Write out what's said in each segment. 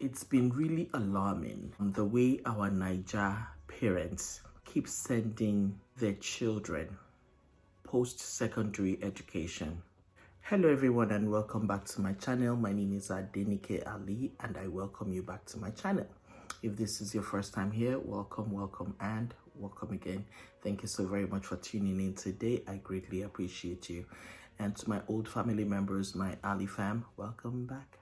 It's been really alarming the way our Naija parents keep sending their children post-secondary education. Hello everyone and welcome back to my channel. My name is Alli and I welcome you back to my channel. If this is your first time here, welcome and welcome again. Thank you so very much for tuning in today. I greatly appreciate you. And to my old family members, my Alli fam, welcome back.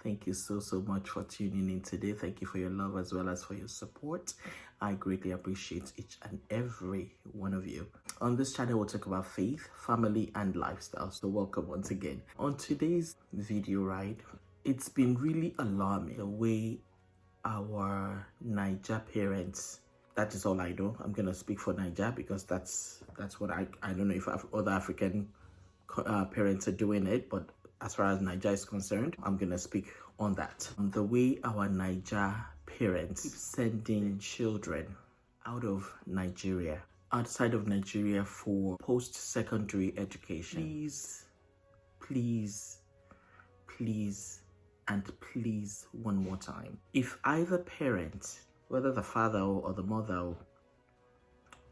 Thank you so much for tuning in today. Thank you for your love as well as for your support. I greatly appreciate each and every one of you. On this channel, we'll talk about faith, family, and lifestyle. So welcome once again. On today's video, right, it's been really alarming the way our Naija parents, that is all I know. I'm gonna speak for Naija because that's what I don't know if other African parents are doing it, but as far as Naija is concerned, I'm gonna speak on that. The way our Naija parents keep sending children out of Nigeria, outside of Nigeria for post-secondary education. Please, and please, one more time. If either parent, whether the father or the mother,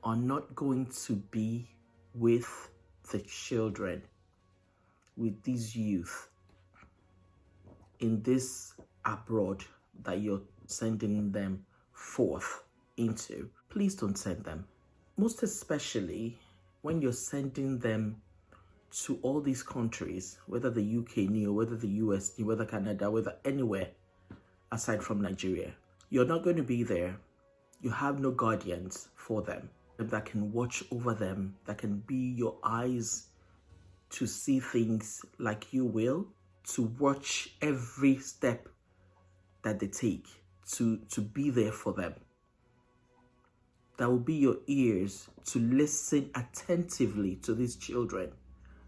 are not going to be with the children, with these youth in this abroad that you're sending them forth into, please don't send them. Most especially when you're sending them to all these countries, whether the UK knew, whether the US knew, whether Canada, whether anywhere aside from Nigeria. You're not going to be there. You have no guardians for them that can watch over them, that can be your eyes to see things like you will, to watch every step that they take, to be there for them. That will be your ears to listen attentively to these children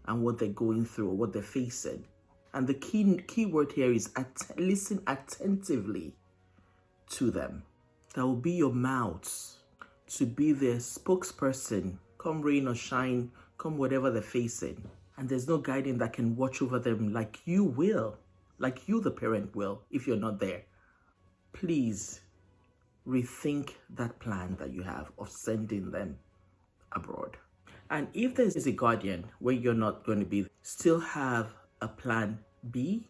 and what they're going through, what they're facing. And the key word here is listen attentively to them. That will be your mouths to be their spokesperson, come rain or shine, come whatever they're facing. And there's no guardian that can watch over them like you will, like you the parent will if you're not there. Please rethink that plan that you have of sending them abroad. And if there's a guardian where you're not going to be, still have a plan B,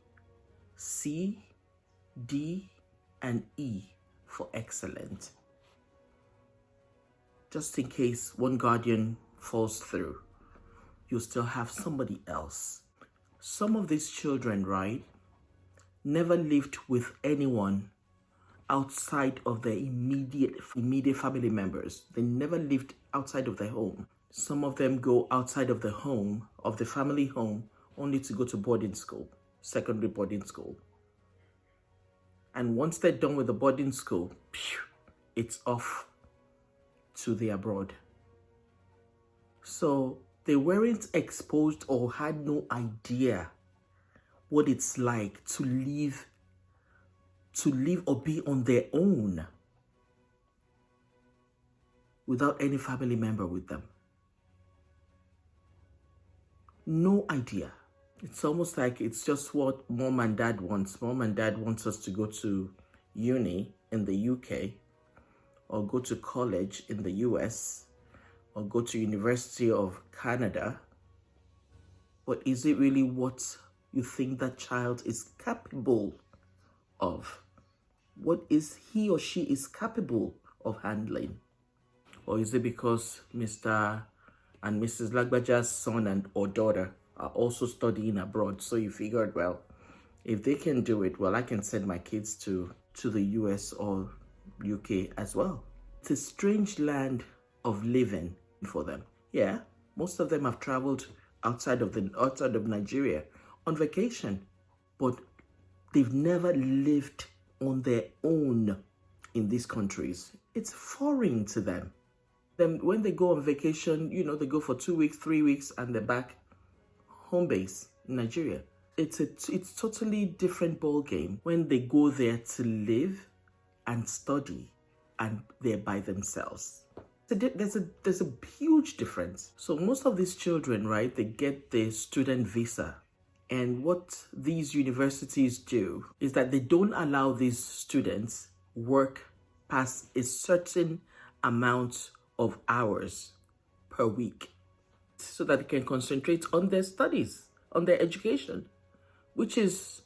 C, D, and E for excellent. Just in case one guardian falls through, you'll still have somebody else. Some of these children, right, never lived with anyone outside of their immediate family members. They never lived outside of their home. Some of them go outside of the home, of the family home, only to go to boarding school, secondary boarding school. And once they're done with the boarding school, it's off to the abroad. So they weren't exposed or had no idea what it's like to live or be on their own without any family member with them. No idea. It's almost like it's just what mom and dad wants. Mom and dad wants us to go to uni in the UK or go to college in the US or go to University of Canada. But is it really what you think that child is capable of? What is he or she is capable of handling? Or is it because Mr. and Mrs. Lagbaja's son or daughter are also studying abroad, so you figured, well, if they can do it, well, I can send my kids to the US or UK as well. It's a strange land of living for them. Yeah, most of them have traveled outside of Nigeria on vacation, but they've never lived on their own in these countries. It's foreign to them. Then when they go on vacation, you know, they go for 2 weeks, 3 weeks, and they're back home base in Nigeria. It's totally different ball game when they go there to live and study and they're by themselves. There's a huge difference. So most of these children, right, they get the student visa And what these universities do is that they don't allow these students work past a certain amount of hours per week so that they can concentrate on their studies, on their education, which is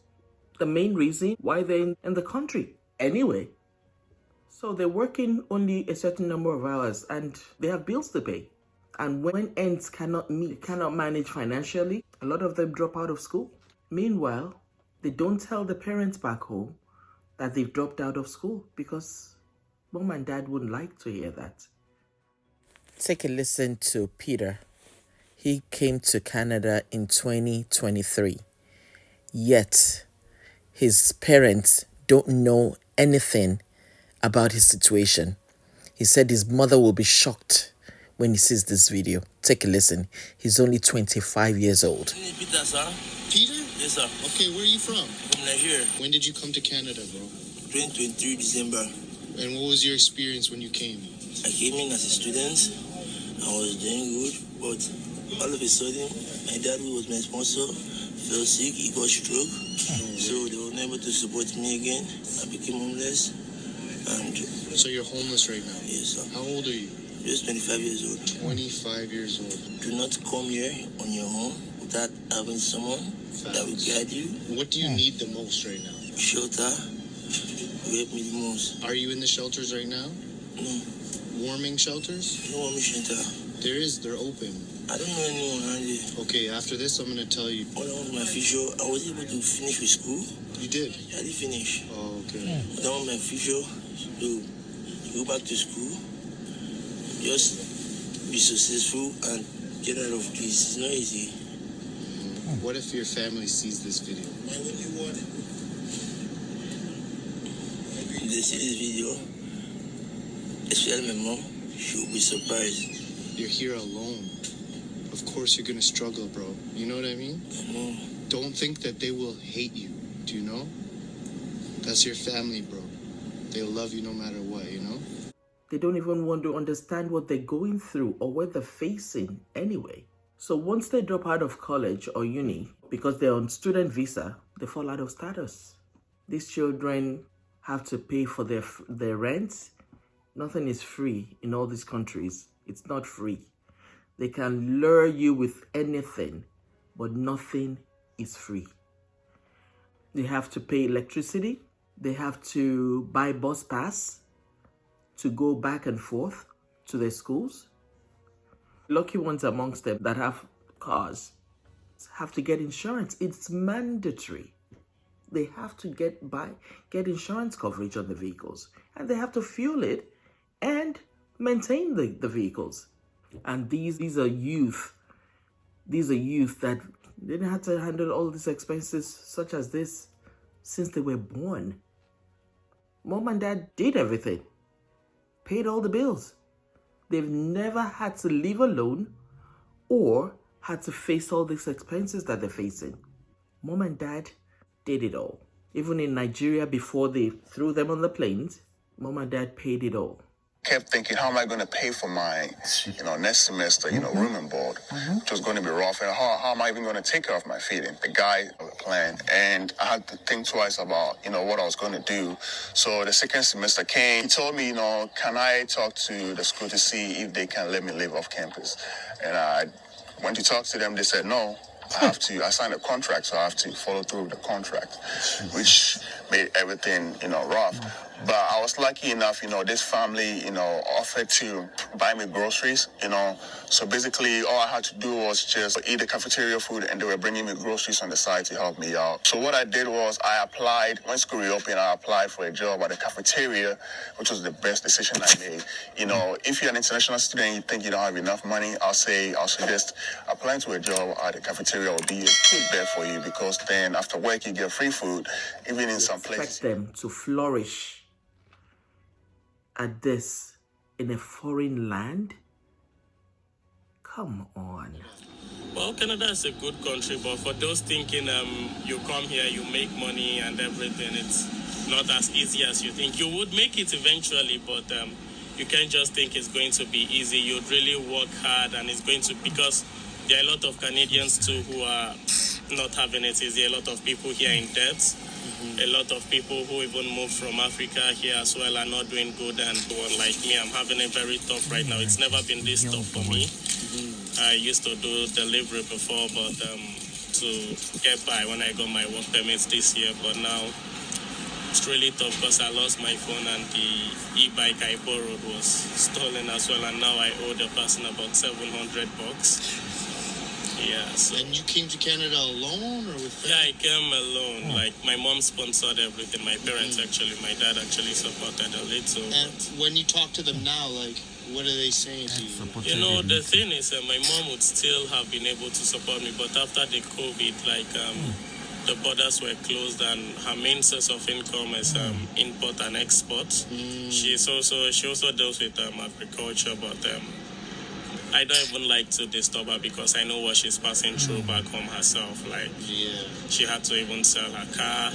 the main reason why they're in the country anyway. So they're working only a certain number of hours and they have bills to pay. And when ends cannot manage financially, a lot of them drop out of school. Meanwhile, they don't tell the parents back home that they've dropped out of school because mom and dad wouldn't like to hear that. Take a listen to Peter. He came to Canada in 2023. Yet, his parents don't know anything about his situation. He said his mother will be shocked when he sees this video. Take a listen. He's only 25 years old. Peter, sir. Peter? Yes, sir. Okay, where are you from? From Nigeria. When did you come to Canada, bro? 2023 December. And what was your experience when you came? I came in as a student. I was doing good, but all of a sudden, my dad, who was my sponsor, fell sick. He got stroke. So they were unable to support me again. I became homeless. And so you're homeless right now? Yes, sir. How old are you? Just 25 years old. 25 years old. Do not come here on your own without having someone that will guide you. What do you need the most right now? Shelter will help me the most. Are you in the shelters right now? No. Warming shelters? No warming shelter. They're open. I don't know anyone around here. Okay, after this, I'm going to tell you. When I was my future, I was able to finish with school. You did? I did finish. Oh, okay. When I want my future to go back to school, just be successful and get out of this. It's not easy. What if your family sees this video? If they see this video, especially my mom, she'll be surprised. You're here alone. Of course you're gonna struggle, bro. You know what I mean? I know. Don't think that they will hate you. Do you know? That's your family, bro. They'll love you no matter what, you know? They don't even want to understand what they're going through or what they're facing anyway. So once they drop out of college or uni, because they're on student visa, they fall out of status. These children have to pay for their rent. Nothing is free in all these countries. It's not free. They can lure you with anything, but nothing is free. They have to pay electricity. They have to buy bus pass to go back and forth to their schools. Lucky ones amongst them that have cars have to get insurance. It's mandatory. They have to get insurance coverage on the vehicles, and they have to fuel it and maintain the vehicles. And these are youth. These are youth that didn't have to handle all these expenses such as this since they were born. Mom and dad did everything, paid all the bills. They've never had to live alone or had to face all these expenses that they're facing. Mom and dad did it all. Even in Nigeria, before they threw them on the planes, mom and dad paid it all. Kept thinking, how am I going to pay for my, next semester, room and board, which was going to be rough. And how am I even going to take care of my feeding? The guy had a plan. And I had to think twice about, what I was going to do. So the second semester came. He told me, can I talk to the school to see if they can let me live off campus? And I went to talk to them. They said, no. I signed a contract, so I have to follow through with the contract, which made everything, rough. But I was lucky enough, this family, offered to buy me groceries, So basically, all I had to do was just eat the cafeteria food, and they were bringing me groceries on the side to help me out. So what I did was I applied, when school reopened, I applied for a job at the cafeteria, which was the best decision I made. If you're an international student, you think you don't have enough money, I'll suggest applying to a job at the cafeteria will be a good bet for you, because then after work, you get free food, even in some places. Expect them to flourish at this in a foreign land? Come on. Well, Canada is a good country, but for those thinking you come here, you make money and everything, it's not as easy as you think. You would make it eventually, but you can't just think it's going to be easy. You'd really work hard, and it's going to, because there are a lot of Canadians too who are not having it easy. A lot of people here in debt. A lot of people who even moved from Africa here as well are not doing good, and one like me, I'm having it very tough right now. It's never been this tough for me. I used to do delivery before, but to get by when I got my work permits this year, but now it's really tough because I lost my phone and the e-bike I borrowed was stolen as well, and now I owe the person about $700. Yeah, so. And you came to Canada alone or with family? Yeah, I came alone. Like, my mom sponsored everything. My parents actually, my dad actually supported a little. And when you talk to them now, like, what are they saying to you? You know, the thing is, my mom would still have been able to support me, but after the COVID, like, the borders were closed and her main source of income is import and export. She also deals with agriculture, but I don't even like to disturb her because I know what she's passing through back home herself. Like, she had to even sell her car.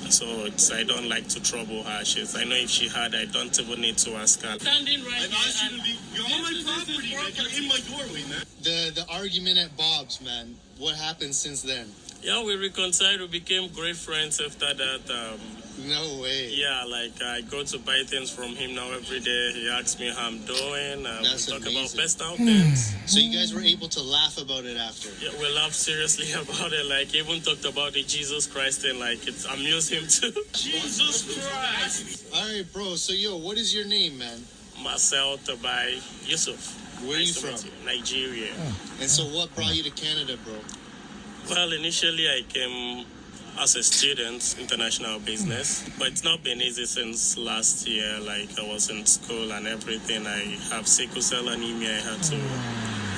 So I don't like to trouble her. I know if she had, I don't even need to ask her. Standing right here. You're on my property, man. You're in my doorway, man. The argument at Bob's, man. What happened since then? Yeah, we reconciled. We became great friends after that. No way. Yeah, like I go to buy things from him now every day. He asks me how I'm doing. That's we talk amazing. about best outfits. So you guys were able to laugh about it after? Yeah, we laughed seriously about it. Like, even talked about the Jesus Christ thing. Like, it amused him too. Jesus Christ! All right, bro. So, what is your name, man? Marcel by Yusuf. Where are you from? Nigeria. And so what brought you to Canada, bro? Well, initially I came as a student, international business, but it's not been easy since last year. Like, I was in school and everything. I have sickle cell anemia. I had to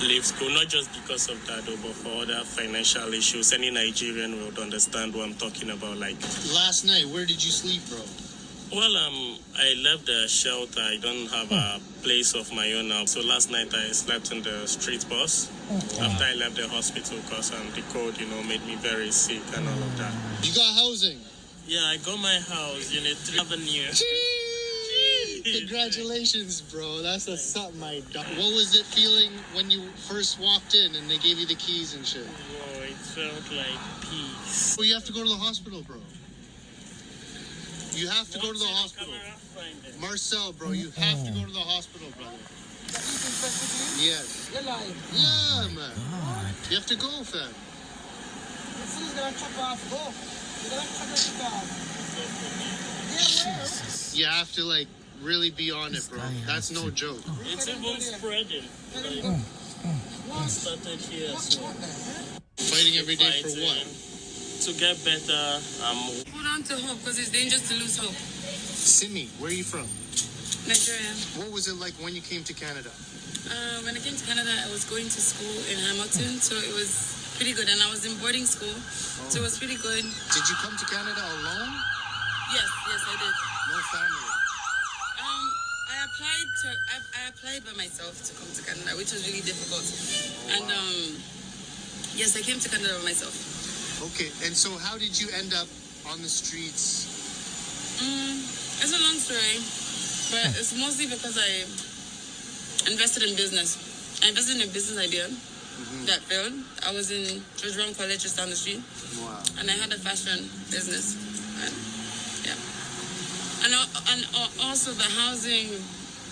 leave school, not just because of that, though, but for other financial issues. Any Nigerian would understand what I'm talking about. Like, last night, where did you sleep, bro? Well, I left the shelter. I don't have a place of my own now. So last night I slept in the street bus after I left the hospital because the cold, made me very sick and all of that. You got housing? Yeah, I got my house, Unit 3 Avenue. Congratulations, bro. That's something I done. What was it feeling when you first walked in and they gave you the keys and shit? Whoa, it felt like peace. Well, you have to go to the hospital, bro. You have to go to the hospital. Marcel, bro, you have to go to the hospital, brother. Yes. You're lying. Yeah, man. You have to go, fam. He's gonna chop off both. You're gonna chop it off. Yeah, where? You have to, really be on it, bro. That's no joke. It's even spreading. Started here, so. Fighting every day for what? To get better. Hold on to hope because it's dangerous to lose hope. Simi, where are you from? Nigeria. What was it like when you came to Canada? When I came to Canada, I was going to school in Hamilton, so it was pretty good. And I was in boarding school, so it was pretty good. Did you come to Canada alone? Yes, I did. No family? I applied by myself to come to Canada, which was really difficult. Yes, I came to Canada by myself. Okay, and so how did you end up on the streets? It's a long story, but it's mostly because I invested in business. I invested in a business idea that failed. I was in George College just down the street. Wow. And I had a fashion business. And also the housing,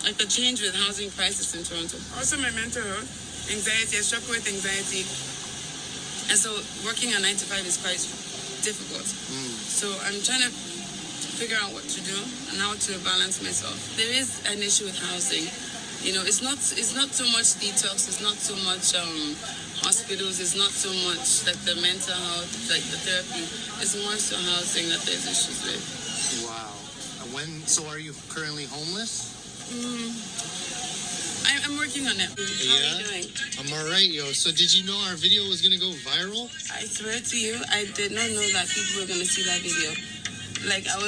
like the change with housing crisis in Toronto. Also my mental health, anxiety. I struggle with anxiety. And so working a 9 to 5 is quite difficult. So I'm trying to figure out what to do and how to balance myself. There is an issue with housing. It's not so much detox, it's not so much hospitals, it's not so much like the mental health, like the therapy. It's more so housing that there's issues with. Wow. So are you currently homeless? I'm working on it. How are you doing? I'm alright, yo. So did you know our video was gonna go viral? I swear to you, I did not know that people were gonna see that video. Like, I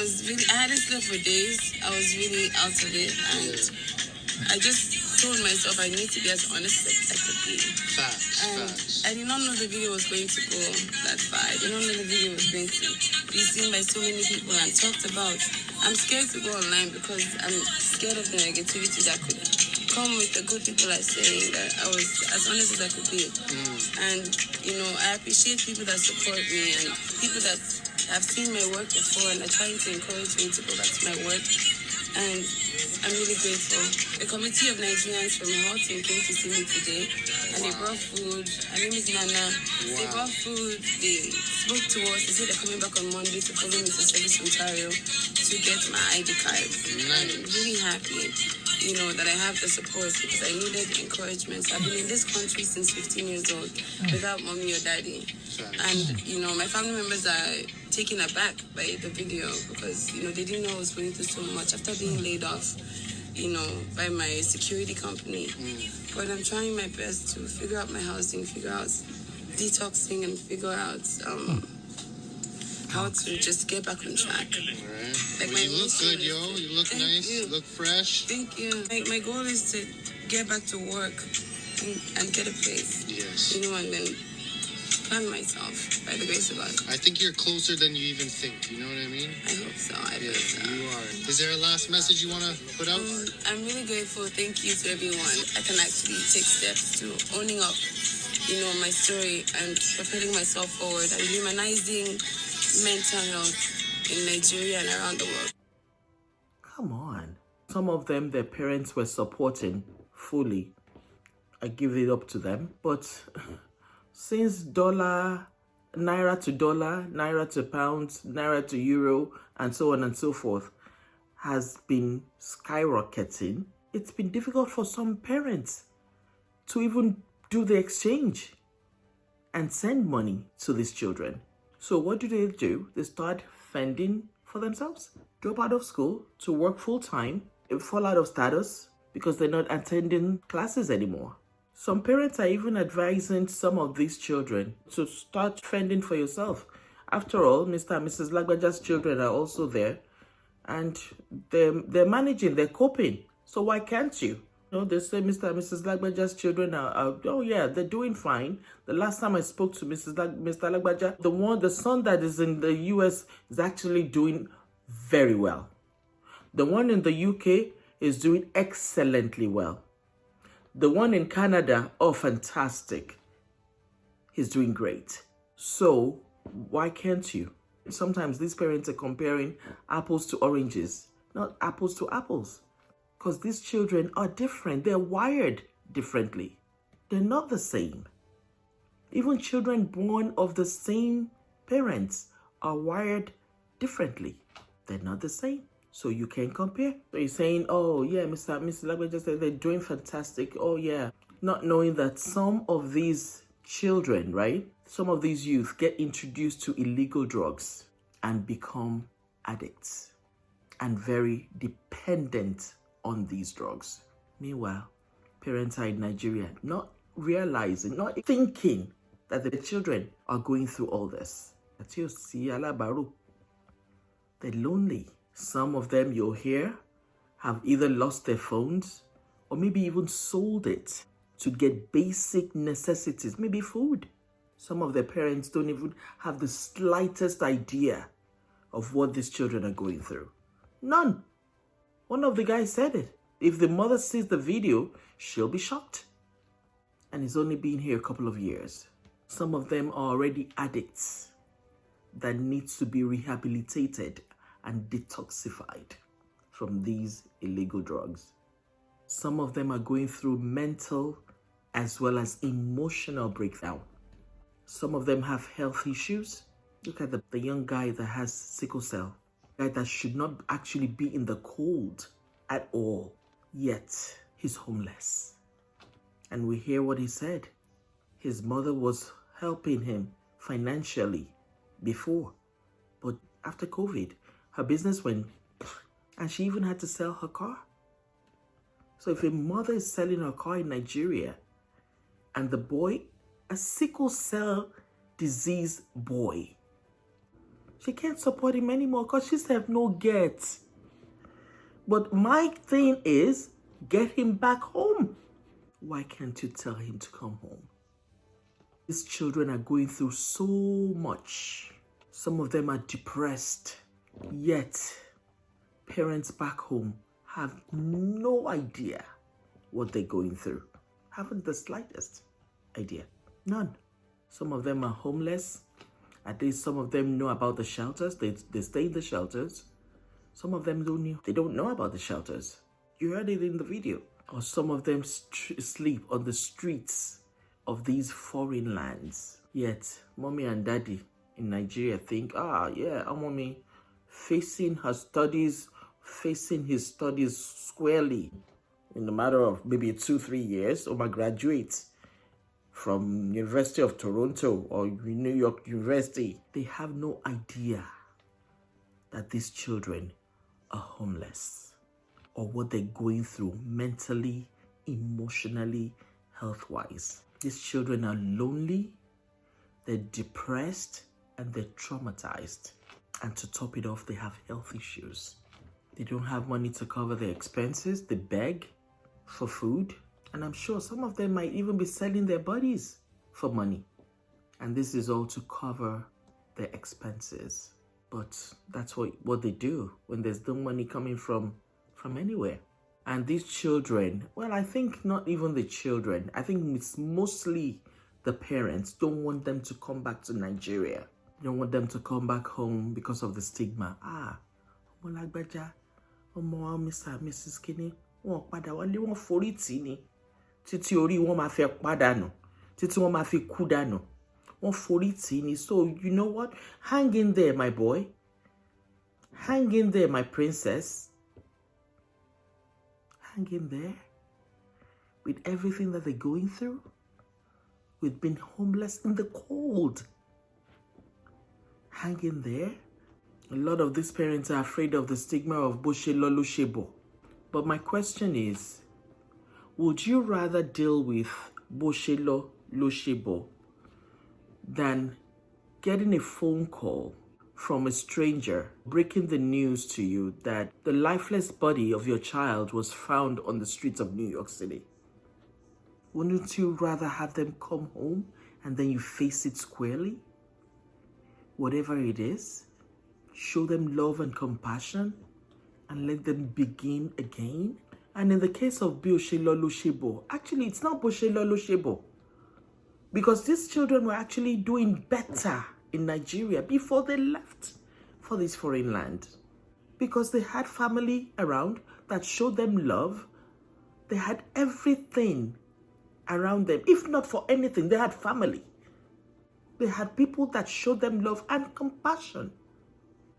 hadn't slept for days. I was really out of it. And I just told myself I need to be as honest as I could be. Facts. I did not know the video was going to go that far. I did not know the video was going to be seen by so many people and talked about. I'm scared to go online because I'm scared of the negativity that could come with the good people are saying that I was as honest as I could be. And, you know, I appreciate people that support me and people that have seen my work before and are trying to encourage me to go back to my work. And I'm really grateful. A committee of Nigerians from Halton came to see me today, and they brought food. Her name is Nana. Wow. They brought food. They spoke to us. They said they're coming back on Monday to follow me to Service Ontario to get my ID card. Nice. I'm really happy, you know, that I have the support because I needed encouragement. I've been in this country since 15 years old without mommy or daddy. And, you know, my family members are taken aback by the video because, you know, they didn't know I was going through so much after being laid off, you know, by my security company. But I'm trying my best to figure out my housing, figure out detoxing, and figure out how to just get back on track. Right. Like, well, you look good, yo. You look nice. You look fresh. Thank you. My goal is to get back to work and get a place. Yes. You know, and then plan myself by the grace of God. I think you're closer than you even think. You know what I mean? I hope so. I hope so. You are. Is there a last message you want to put out? I'm really grateful. Thank you to everyone. I can actually take steps to owning up, you know, my story and propelling myself forward and humanizing mental health in Nigeria and around the world. Come on. Some of them, their parents were supporting fully. I give it up to them. But since naira to pounds, naira to euro, and so on and so forth, has been skyrocketing, it's been difficult for some parents to even do the exchange and send money to these children. So what do? They start fending for themselves, drop out of school to work full-time, fall out of status because they're not attending classes anymore. Some parents are even advising some of these children to start fending for yourself. After all, Mr. and Mrs. Lagbaja's children are also there, and they're managing, they're coping. So why can't you? You know, they say Mr. and Mrs. Lagbaja's children are oh yeah, they're doing fine. The last time I spoke to Mr. Lagbaja, the son that is in the US is actually doing very well. The one in the UK is doing excellently well. The one in Canada, oh, fantastic. He's doing great. So why can't you? Sometimes these parents are comparing apples to oranges, not apples to apples. Because these children are different. They're wired differently. They're not the same. Even children born of the same parents are wired differently. They're not the same. So you can compare. So you're saying, oh yeah, Mr. and Mrs. Lagbaja said they're doing fantastic. Oh yeah. Not knowing that some of these children, right? Some of these youth get introduced to illegal drugs and become addicts and very dependent on these drugs. Meanwhile, parents are in Nigeria not realizing, not thinking that the children are going through all this. They're lonely. Some of them you'll hear have either lost their phones or maybe even sold it to get basic necessities, maybe food. Some of their parents don't even have the slightest idea of what these children are going through. None. One of the guys said it. If the mother sees the video, she'll be shocked. And he's only been here a couple of years. Some of them are already addicts that needs to be rehabilitated and detoxified from these illegal drugs. Some of them are going through mental as well as emotional breakdown. Some of them have health issues. Look at the young guy that has sickle cell, guy that should not actually be in the cold at all, yet he's homeless. And we hear what he said. His mother was helping him financially before, but after COVID, her business went, and she even had to sell her car. So if a mother is selling her car in Nigeria, and the boy, a sickle cell disease boy, she can't support him anymore because she have no get. But my thing is, get him back home. Why can't you tell him to come home? These children are going through so much. Some of them are depressed. Yet, parents back home have no idea what they're going through. Haven't the slightest idea. None. Some of them are homeless. At least some of them know about the shelters. They stay in the shelters. Some of them they don't know about the shelters. You heard it in the video. Or some of them sleep on the streets of these foreign lands. Yet, mommy and daddy in Nigeria think, our mommy facing his studies squarely in a matter of maybe 2-3 years, or my graduates from University of Toronto or New York University. They have no idea that these children are homeless or what they're going through mentally, emotionally, health-wise. These children are lonely, they're depressed, and they're traumatized. And to top it off, they have health issues. They don't have money to cover their expenses. They beg for food. And I'm sure some of them might even be selling their bodies for money. And this is all to cover their expenses. But that's what they do when there's no money coming from anywhere. And these children, well, I think not even the children. I think it's mostly the parents don't want them to come back to Nigeria. They don't want them to come back home because of the stigma. Mrs. Kinney, wọ́n forí tì ní títí orí wọn máa fẹ́ pàdánù, títí wọn máa fi kú dànù. Wọ́n forí tì ní. So you know what? Hang in there, my boy. Hang in there, my princess. Hang in there. With everything that they're going through, with being homeless in the cold. Hang in there. A lot of these parents are afraid of the stigma of Boshelo Lushebo. But my question is, would you rather deal with Boshelo Lushebo than getting a phone call from a stranger breaking the news to you that the lifeless body of your child was found on the streets of New York City? Wouldn't you rather have them come home and then you face it squarely? Whatever it is, show them love and compassion and let them begin again. And in the case of Boshelo Lushebo, actually it's not Boshelo Lushebo, because these children were actually doing better in Nigeria before they left for this foreign land, because they had family around that showed them love. They had everything around them. If not for anything, they had family. They had people that showed them love and compassion.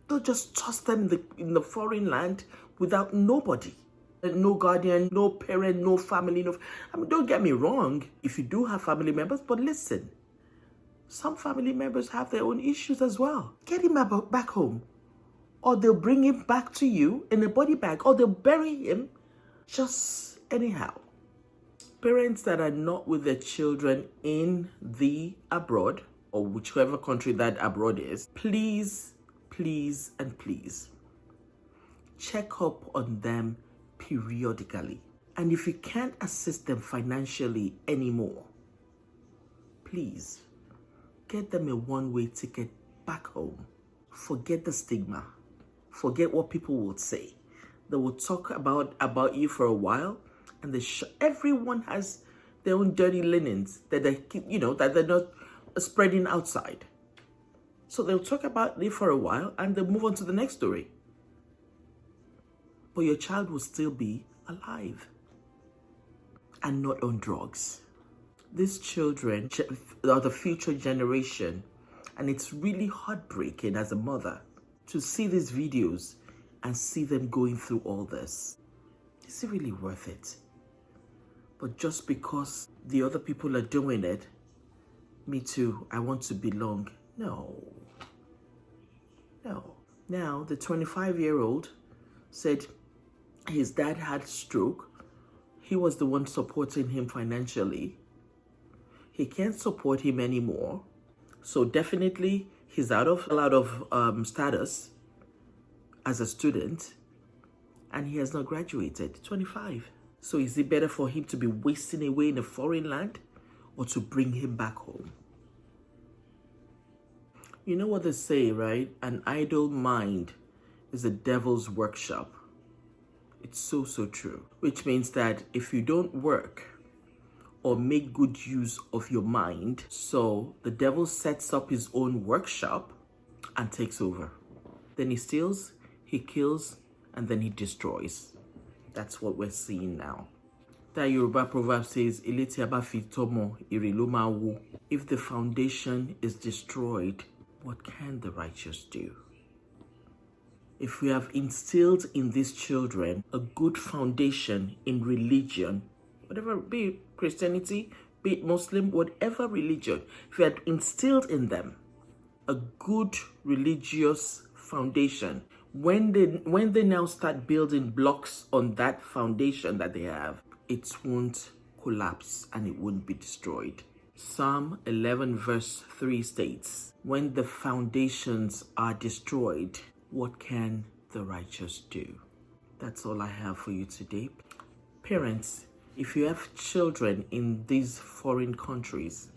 Don't just toss them in the foreign land without nobody. No guardian, no parent, no family. Don't get me wrong, if you do have family members, but listen, some family members have their own issues as well. Get him back home, or they'll bring him back to you in a body bag, or they'll bury him just anyhow. Parents that are not with their children in the abroad, or whichever country that abroad is, please, please, and please check up on them periodically. And if you can't assist them financially anymore, please get them a one-way ticket back home. Forget the stigma. Forget what people will say. They will talk about you for a while, and everyone has their own dirty linens that that they're not spreading outside. So they'll talk about it for a while and they'll move on to the next story. But your child will still be alive and not on drugs. These children are the future generation, and it's really heartbreaking as a mother to see these videos and see them going through all this. Is it really worth it? But just because the other people are doing it, me too, I want to belong. No. Now, the 25-year-old said his dad had stroke. He was the one supporting him financially. He can't support him anymore. So definitely he's out of status as a student, and he has not graduated. 25. So is it better for him to be wasting away in a foreign land, or to bring him back home? You know what they say, right? An idle mind is a devil's workshop. It's so, so true. Which means that if you don't work or make good use of your mind, so the devil sets up his own workshop and takes over. Then he steals, he kills, and then he destroys. That's what we're seeing now. That Yoruba proverb says, "Ilé tí a bá fi tọ́mọ, ire ló máa wó." If the foundation is destroyed, what can the righteous do? If we have instilled in these children a good foundation in religion, whatever, be it Christianity, be it Muslim, whatever religion, if we had instilled in them a good religious foundation, when they now start building blocks on that foundation that they have, it won't collapse and it won't be destroyed. Psalm 11 verse 3 states, "When the foundations are destroyed, what can the righteous do?" That's all I have for you today. Parents, if you have children in these foreign countries,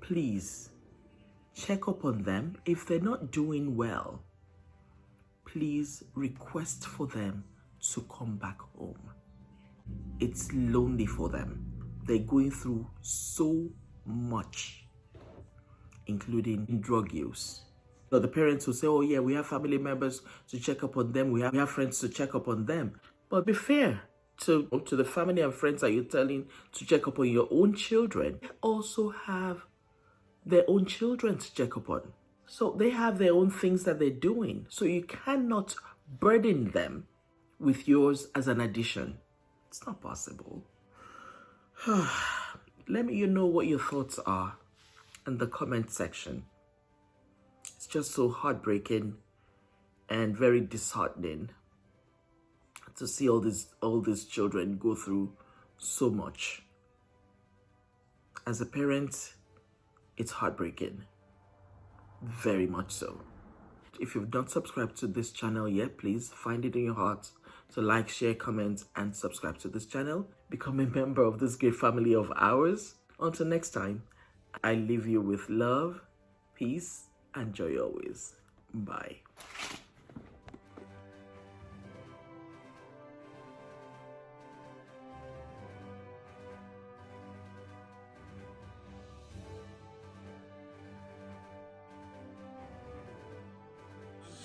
please check up on them. If they're not doing well, please request for them to come back home. It's lonely for them. They're going through so much, including drug use. So the parents will say, "Oh yeah, we have family members to check up on them. We have friends to check up on them." But be fair to the family and friends that you're telling to check up on your own children. They also have their own children to check up on. So they have their own things that they're doing. So you cannot burden them with yours as an addition. It's not possible. Let me know what your thoughts are in the comment section. It's just so heartbreaking and very disheartening to see all these children go through so much. As a parent, it's heartbreaking. Very much so. If you've not subscribed to this channel yet, please find it in your heart to like, share, comment, and subscribe to this channel. Become a member of this great family of ours. Until next time, I leave you with love, peace, and joy always. Bye.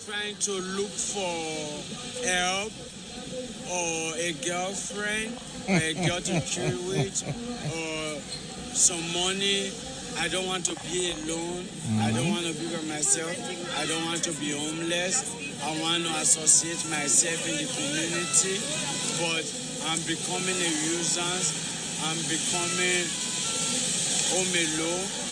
Trying to look for help or a girlfriend or a girl to chill with or some money. I don't want to be alone. I don't want to be by myself. I don't want to be homeless. I want to associate myself in the community, but I'm becoming a nuisance. I'm becoming home alone.